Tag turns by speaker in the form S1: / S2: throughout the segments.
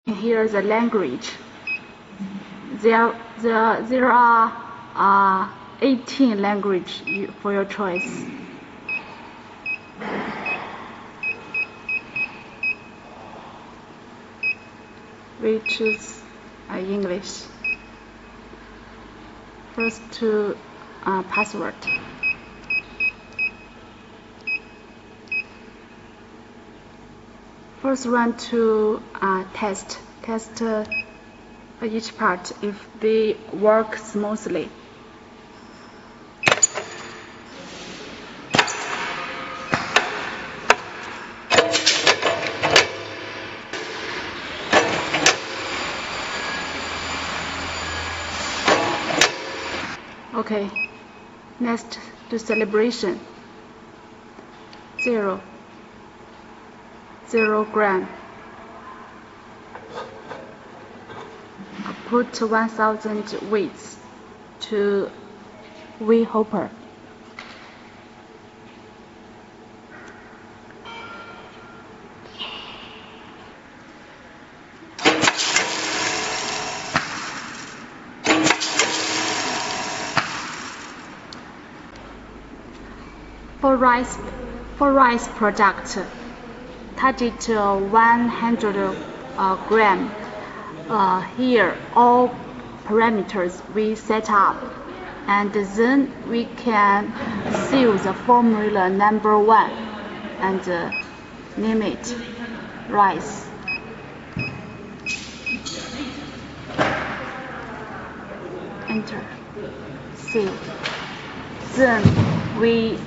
S1: Here is the language. There are 18 language for your choice. We choose English. First to password. First run to test each part if they work smoothly. Okay, next to celebration. 0 gram. Put 1000 weights to weigh hopper. For rice product, target 100 gram. Here all parameters we set up, and then we can seal the formula number 1 and name it rice. Enter, seal. Then we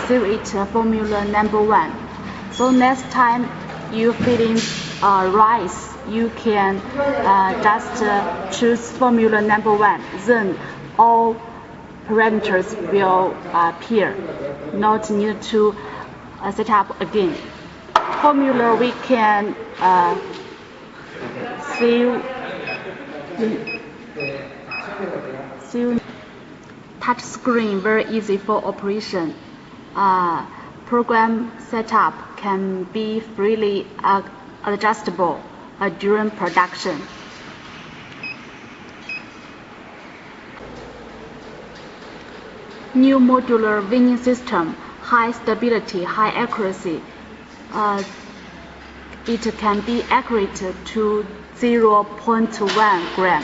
S1: save it formula number 1. So next time you fill in rice, you can just choose formula number 1. Then all parameters will appear. Not need to set up again. Formula we can save. Touch screen very easy for operation. Program setup can be freely adjustable during production. New modular weighing system, high stability, high accuracy. It can be accurate to 0.1 gram.